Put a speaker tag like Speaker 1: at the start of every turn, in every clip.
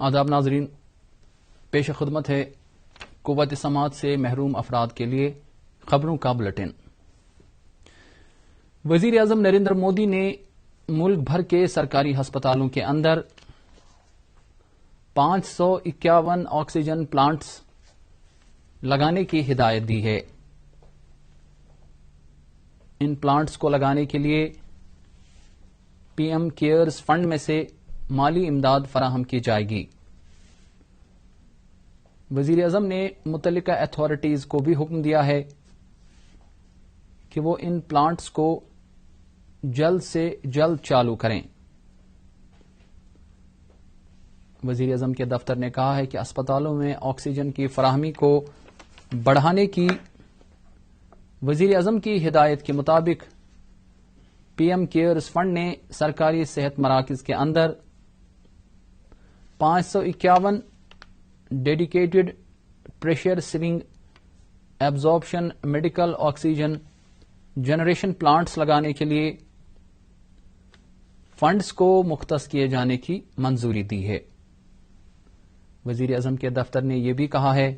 Speaker 1: آداب ناظرین، پیش خدمت ہے قوت سماعت سے محروم افراد کے لیے خبروں کا بلٹن۔ وزیر اعظم نریندر مودی نے ملک بھر کے سرکاری ہسپتالوں کے اندر 551 آکسیجن پلانٹس لگانے کی ہدایت دی ہے۔ ان پلانٹس کو لگانے کے لیے پی ایم کیئرز فنڈ میں سے مالی امداد فراہم کی جائے گی۔ وزیر اعظم نے متعلقہ اتھارٹیز کو بھی حکم دیا ہے کہ وہ ان پلانٹس کو جلد سے جلد چالو کریں۔ وزیر اعظم کے دفتر نے کہا ہے کہ اسپتالوں میں آکسیجن کی فراہمی کو بڑھانے کی وزیر اعظم کی ہدایت کے مطابق پی ایم کیئرز فنڈ نے سرکاری صحت مراکز کے اندر 551 dedicated pressure swing adsorption medical oxygen generation plants لگانے کے لیے فنڈز کو مختص کیے جانے کی منظوری دی ہے۔ وزیر اعظم کے دفتر نے یہ بھی کہا ہے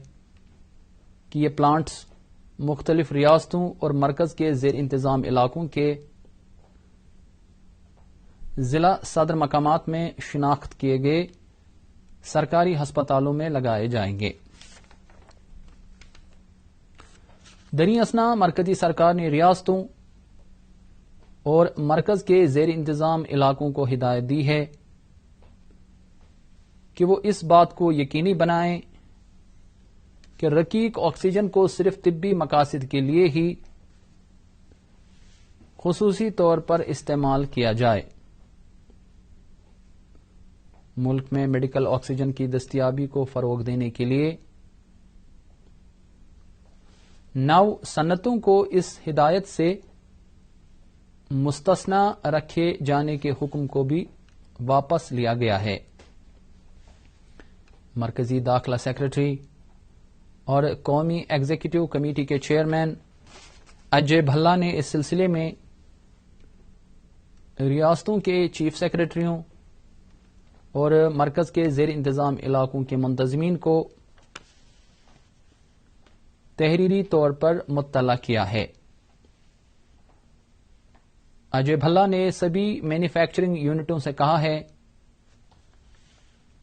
Speaker 1: کہ یہ پلانٹس مختلف ریاستوں اور مرکز کے زیر انتظام علاقوں کے ضلع صدر مقامات میں شناخت کیے گئے سرکاری ہسپتالوں میں لگائے جائیں گے۔ دریں اثنا مرکزی سرکار نے ریاستوں اور مرکز کے زیر انتظام علاقوں کو ہدایت دی ہے کہ وہ اس بات کو یقینی بنائیں کہ رقیق آکسیجن کو صرف طبی مقاصد کے لیے ہی خصوصی طور پر استعمال کیا جائے۔ ملک میں میڈیکل آکسیجن کی دستیابی کو فروغ دینے کے لیے 9 صنعتوں کو اس ہدایت سے مستثنی رکھے جانے کے حکم کو بھی واپس لیا گیا ہے۔ مرکزی داخلہ سیکرٹری اور قومی ایگزیکٹو کمیٹی کے چیئرمین اجے بھلا نے اس سلسلے میں ریاستوں کے چیف سیکرٹریوں اور مرکز کے زیر انتظام علاقوں کے منتظمین کو تحریری طور پر مطلع کیا ہے۔ اجے بھلا نے سبھی مینوفیکچرنگ یونٹوں سے کہا ہے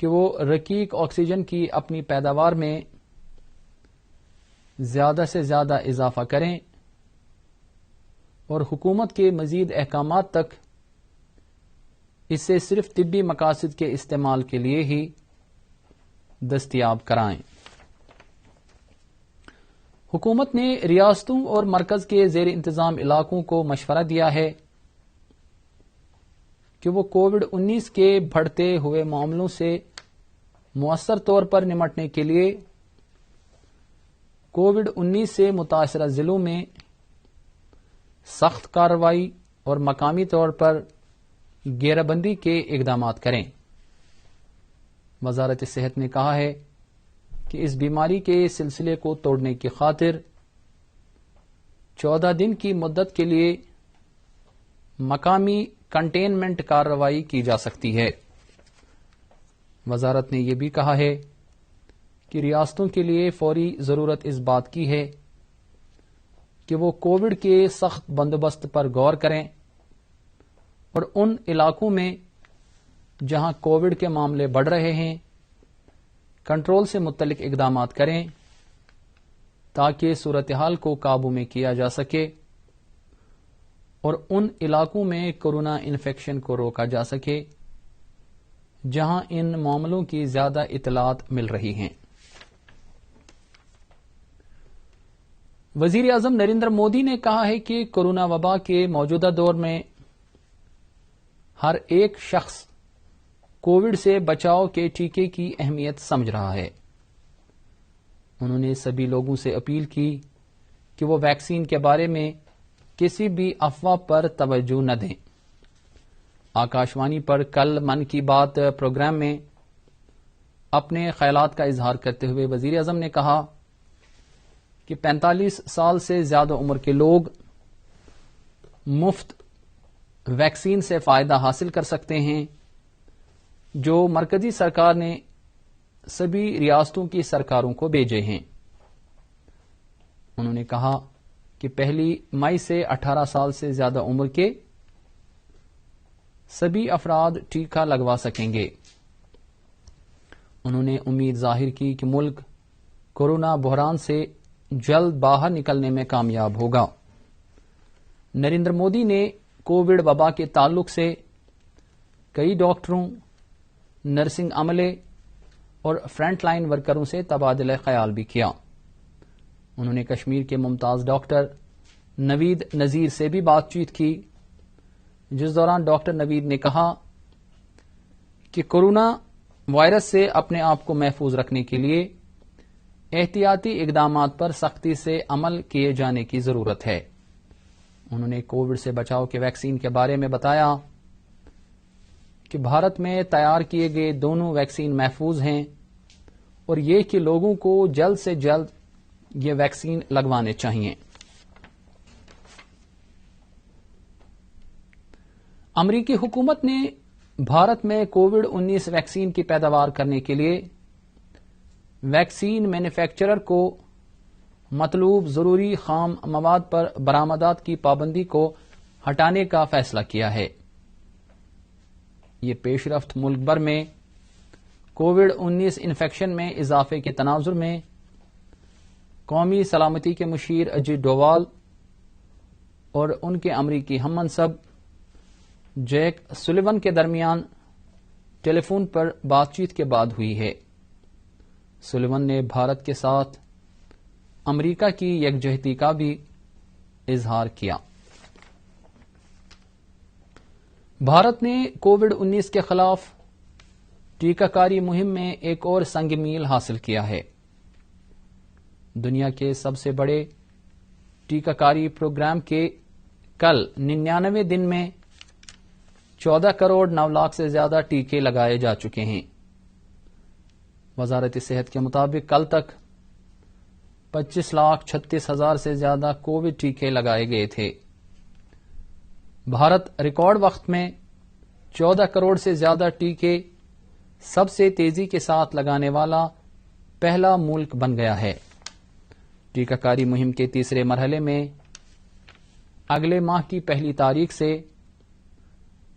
Speaker 1: کہ وہ رقیق آکسیجن کی اپنی پیداوار میں زیادہ سے زیادہ اضافہ کریں اور حکومت کے مزید احکامات تک اسے صرف طبی مقاصد کے استعمال کے لیے ہی دستیاب کرائیں۔ حکومت نے ریاستوں اور مرکز کے زیر انتظام علاقوں کو مشورہ دیا ہے کہ وہ کووڈ-19 کے بڑھتے ہوئے معاملوں سے مؤثر طور پر نمٹنے کے لیے کووڈ-19 سے متاثرہ ضلعوں میں سخت کارروائی اور مقامی طور پر گیرہ بندی کے اقدامات کریں۔ وزارت صحت نے کہا ہے کہ اس بیماری کے سلسلے کو توڑنے کی خاطر 14 دن کی مدت کے لیے مقامی کنٹینمنٹ کارروائی کی جا سکتی ہے۔ وزارت نے یہ بھی کہا ہے کہ ریاستوں کے لیے فوری ضرورت اس بات کی ہے کہ وہ کووڈ کے سخت بندوبست پر غور کریں اور ان علاقوں میں جہاں کووڈ کے معاملے بڑھ رہے ہیں کنٹرول سے متعلق اقدامات کریں تاکہ صورتحال کو قابو میں کیا جا سکے اور ان علاقوں میں کورونا انفیکشن کو روکا جا سکے جہاں ان معاملوں کی زیادہ اطلاعات مل رہی ہیں۔ وزیر اعظم نریندر مودی نے کہا ہے کہ کورونا وبا کے موجودہ دور میں ہر ایک شخص کووڈ سے بچاؤ کے ٹیکے کی اہمیت سمجھ رہا ہے۔ انہوں نے سبھی لوگوں سے اپیل کی کہ وہ ویکسین کے بارے میں کسی بھی افواہ پر توجہ نہ دیں۔ آکاشوانی پر کل من کی بات پروگرام میں اپنے خیالات کا اظہار کرتے ہوئے وزیر اعظم نے کہا کہ 45 سال سے زیادہ عمر کے لوگ مفت ویکسین سے فائدہ حاصل کر سکتے ہیں جو مرکزی سرکار نے سبھی ریاستوں کی سرکاروں کو بھیجے ہیں۔ انہوں نے کہا کہ 1 مئی سے 18 سال سے زیادہ عمر کے سبھی افراد ٹیکہ لگوا سکیں گے۔ انہوں نے امید ظاہر کی کہ ملک کورونا بحران سے جلد باہر نکلنے میں کامیاب ہوگا۔ نریندر مودی نے کووڈ وبا کے تعلق سے کئی ڈاکٹروں، نرسنگ عملے اور فرنٹ لائن ورکروں سے تبادلہ خیال بھی کیا۔ انہوں نے کشمیر کے ممتاز ڈاکٹر نوید نذیر سے بھی بات چیت کی، جس دوران ڈاکٹر نوید نے کہا کہ کورونا وائرس سے اپنے آپ کو محفوظ رکھنے کے لیے احتیاطی اقدامات پر سختی سے عمل کیے جانے کی ضرورت ہے۔ انہوں نے کووڈ سے بچاؤ کے ویکسین کے بارے میں بتایا کہ بھارت میں تیار کیے گئے دونوں ویکسین محفوظ ہیں اور یہ کہ لوگوں کو جلد سے جلد یہ ویکسین لگوانے چاہیے۔ امریکی حکومت نے بھارت میں کووڈ-19 ویکسین کی پیداوار کرنے کے لیے ویکسین مینوفیکچرر کو مطلوب ضروری خام مواد پر برآمدات کی پابندی کو ہٹانے کا فیصلہ کیا ہے۔ یہ پیش رفت ملک بھر میں کووڈ-19 انفیکشن میں اضافے کے تناظر میں قومی سلامتی کے مشیر اجیت ڈووال اور ان کے امریکی ہم منصب جیک سولیون کے درمیان ٹیلی فون پر بات چیت کے بعد ہوئی ہے۔ سولیون نے بھارت کے ساتھ امریکہ کی یکجہتی کا بھی اظہار کیا۔ بھارت نے کووڈ-19 کے خلاف ٹیکہ کاری مہم میں ایک اور سنگ میل حاصل کیا ہے۔ دنیا کے سب سے بڑے ٹیکہ کاری پروگرام کے کل 99 دن میں 14 کروڑ 9 لاکھ سے زیادہ ٹیکے لگائے جا چکے ہیں۔ وزارت صحت کے مطابق کل تک 25,36,000 سے زیادہ کووڈ ٹیکے لگائے گئے تھے۔ بھارت ریکارڈ وقت میں 14 کروڑ سے زیادہ ٹیکے سب سے تیزی کے ساتھ لگانے والا پہلا ملک بن گیا ہے۔ ٹیکہ کاری مہم کے تیسرے مرحلے میں اگلے ماہ کی 1 تاریخ سے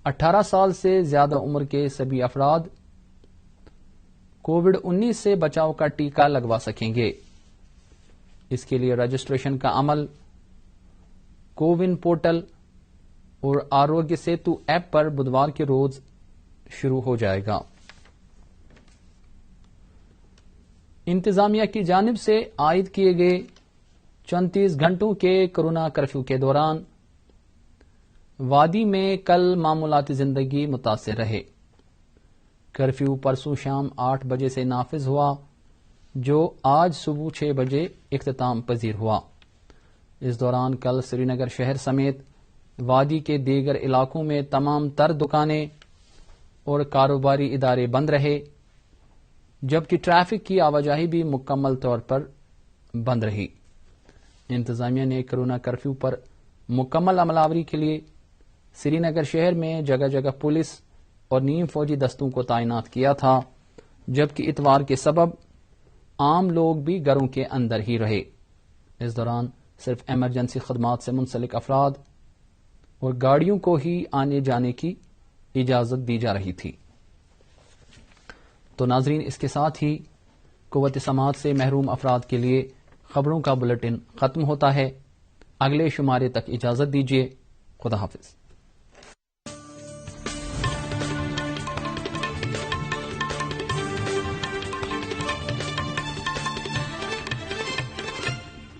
Speaker 1: 18 سال سے زیادہ عمر کے سبھی افراد کووڈ-19 سے بچاؤ کا ٹیکہ لگوا سکیں گے۔ اس کے لیے رجسٹریشن کا عمل کوون پورٹل اور آروگیہ سیتو ایپ پر بدوار کے روز شروع ہو جائے گا۔ انتظامیہ کی جانب سے عائد کیے گئے 34 گھنٹوں کے کورونا کرفیو کے دوران وادی میں کل معمولات زندگی متاثر رہے۔ کرفیو پرسوں شام 8 بجے سے نافذ ہوا، جو آج صبح 6 بجے اختتام پذیر ہوا۔ اس دوران کل سری نگر شہر سمیت وادی کے دیگر علاقوں میں تمام تر دکانیں اور کاروباری ادارے بند رہے، جبکہ ٹریفک کی آواجاہی بھی مکمل طور پر بند رہی۔ انتظامیہ نے کورونا کرفیو پر مکمل عمل آوری کے لیے سری نگر شہر میں جگہ جگہ پولیس اور نیم فوجی دستوں کو تعینات کیا تھا، جبکہ اتوار کے سبب عام لوگ بھی گھروں کے اندر ہی رہے۔ اس دوران صرف ایمرجنسی خدمات سے منسلک افراد اور گاڑیوں کو ہی آنے جانے کی اجازت دی جا رہی تھی۔ تو ناظرین، اس کے ساتھ ہی قوت سماعت سے محروم افراد کے لیے خبروں کا بلیٹن ختم ہوتا ہے۔ اگلے شمارے تک اجازت دیجیے۔ خدا حافظ۔